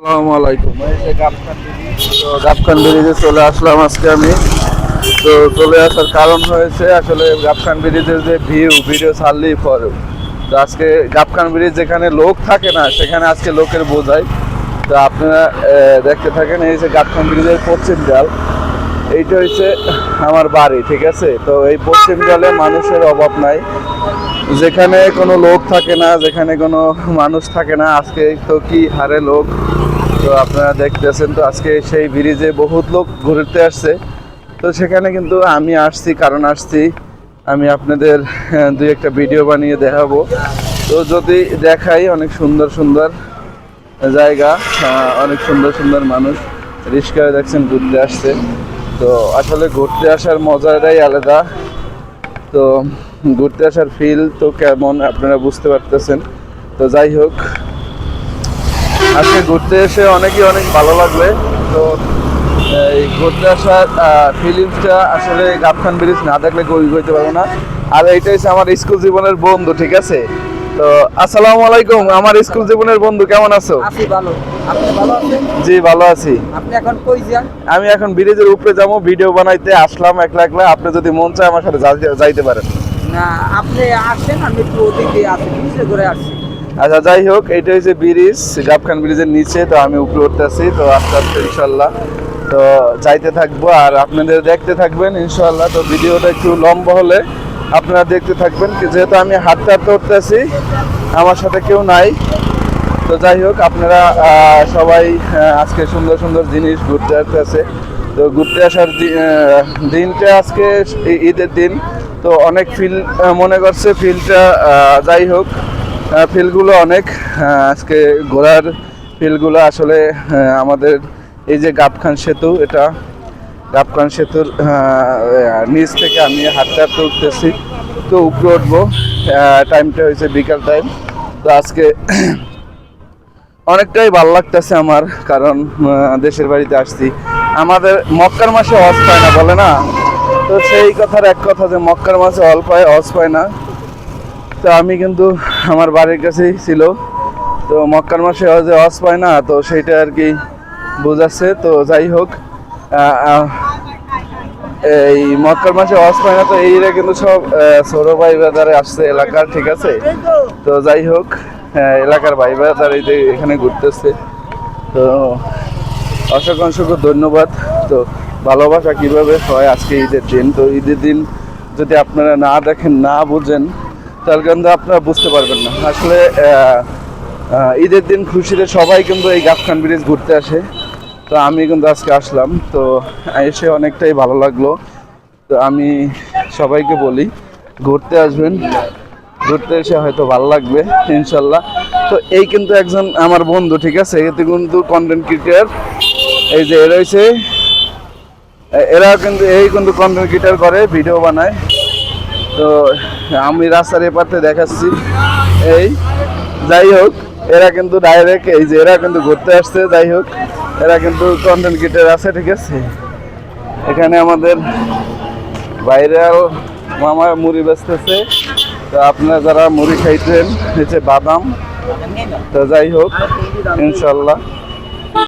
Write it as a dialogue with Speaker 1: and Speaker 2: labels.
Speaker 1: আসসালামু আলাইকুম। এই যে গাবখান ব্রিজ, তো গাবখান ব্রিজে চলে আসলাম আজকে আমি। তো চলে আসার কারণ হয়েছে আসলে গাবখান ব্রিজের যে ভিডিও ছাড়লেই পরে। তো আজকে গাবখান ব্রিজ যেখানে লোক থাকে না সেখানে আজকে লোকের বোঝাই। তো আপনারা দেখতে থাকেন। এই যে গাবখান ব্রিজের পশ্চিম ডাল, এইটা হচ্ছে আমার বাড়ি, ঠিক আছে। তো এই পশ্চিম ডালে মানুষের অভাব নাই, যেখানে কোনো লোক থাকে না, যেখানে কোনো মানুষ থাকে না। আজকে তো কি হারে লোক, তো আপনারা দেখতেছেন। তো আজকে সেই ব্রিজে বহুত লোক ঘুরতে আসছে। তো সেখানে কিন্তু আমি আসছি, কারণ আসছি আমি আপনাদের দুই একটা ভিডিও বানিয়ে দেখাবো। তো যদি দেখাই, অনেক সুন্দর সুন্দর জায়গা, অনেক সুন্দর সুন্দর মানুষ রিস্কায় দেখছেন ঘুরতে আসছে। তো আসলে ঘুরতে আসার মজাটাই আলাদা। তো ঘুরতে আসার ফিল তো কেমন আপনারা বুঝতে পারতেছেন। তো যাই হোক, আজকে ঘুরতে এসে অনেকই অনেক ভালো লাগবে। তো এই ঘুরতে আসার ফিলিংসটা আসলে গাবখান ব্রিজ না দেখলে হইতে পারবো না। আর এইটা হচ্ছে আমার স্কুল জীবনের বন্ধু, ঠিক আছে। তো আসসালামু আলাইকুম, আমার স্কুল জীবনের বন্ধু, কেমন আছো?
Speaker 2: আছি ভালো। আপনি ভালো আছেন?
Speaker 1: জি ভালো আছি।
Speaker 2: আপনি এখন কই যান?
Speaker 1: আমি এখন ব্রিজের উপরে যাবো, ভিডিও বানাইতে আসলাম একলা একলা। আপনি যদি মন চায় আমার সাথে যাইতে পারেন।
Speaker 2: না, আপনি আসেন, আমি একটু ওদিকে আছি, নিচে ঘুরে আসছি।
Speaker 1: আচ্ছা, যাই হোক, এইটা হচ্ছে ব্রিজ, গাবখান ব্রিজের নিচে। তো আমি উপরে উঠতে আছি, তো আস্তে আস্তে ইনশাল্লাহ তো যাইতে থাকবো আর আপনাদের দেখতে থাকবেন ইনশাল্লাহ। তো ভিডিওটা একটু লম্বা হলে আপনারা দেখতে থাকবেন, যেহেতু আমি হাঁটতে হাঁটতে উঠতে আছি, আমার সাথে কেউ নাই। তো যাই হোক, আপনারা সবাই আজকে সুন্দর সুন্দর জিনিস ঘুরতে আসতেছে। তো ঘুরতে আসার দিনটা আজকে ঈদের দিন। তো অনেক ফিল মনে করছে ফিলটা, যাই হোক, ফিলগুলো অনেক আজকে ঘোরার ফিলগুলো আসলে আমাদের এই যে গাবখান সেতু, এটা গাবখান সেতুর নিচ থেকে আমি হাঁটতে হাঁটতে উঠতেছি। তো উপরে উঠবো, টাইমটা হয়েছে বিকাল টাইম। তো আজকে অনেকটাই ভালো লাগতেছে আমার, কারণ দেশের বাড়িতে আসছি। আমাদের মক্কার মাসে হজ পায় না বলে না, তো সেই কথার এক কথা যে মক্কার মাসে হজ পায় না। তো আমি কিন্তু আমার বাড়ির কাছেই ছিল, তো মক্কার মাসে হজ পায় না, তো সেইটা আর কি বোঝাচ্ছে। তো যাই হোক, এই মক্কার মাসে হজ পায় না, তো এইরা কিন্তু সব ছোট ভাই বাজারে আসছে এলাকার, ঠিক আছে। তো যাই হোক, এলাকার ভাই বাজার এখানে ঘুরতেছে। তো অসংখ্য অসংখ্য ধন্যবাদ। তো ভালোবাসা কিভাবে হয় আজকে ঈদের দিন। তো ঈদের দিন যদি আপনারা না দেখেন, না বুঝেন, তাহলে কিন্তু আপনারা বুঝতে পারবেন না। আসলে ঈদের দিন খুশিতে সবাই কিন্তু এই গাবখান ব্রিজ ঘুরতে আসে। তো আমি কিন্তু আজকে আসলাম, তো এসে অনেকটাই ভালো লাগলো। তো আমি সবাইকে বলি ঘুরতে আসবেন, ঘুরতে এসে হয়তো ভালো লাগবে ইনশাল্লাহ। তো এই কিন্তু একজন আমার বন্ধু, ঠিক আছে। এতে কিন্তু কন্টেন্ট ক্রিয়েটর, এই যে রয়েছে, এরা কিন্তু কন্টেন্ট ক্রিয়েটর করে, ভিডিও বানায়। তো আমি রাস্তার এপারে দেখাচ্ছি। এই যাই হোক, এরা কিন্তু ডাইরেক্ট, এই যে এরা কিন্তু ঘুরতে আসছে। যাই হোক, এরা কিন্তু কন্টেন্ট ক্রিয়েটর আছে, ঠিক আছে। এখানে আমাদের ভাইরাল মামা মুড়ি বেচতেছে। তো আপনারা যারা মুড়ি খাইতেন, হচ্ছে বাদাম। তো যাই হোক ইনশাল্লাহ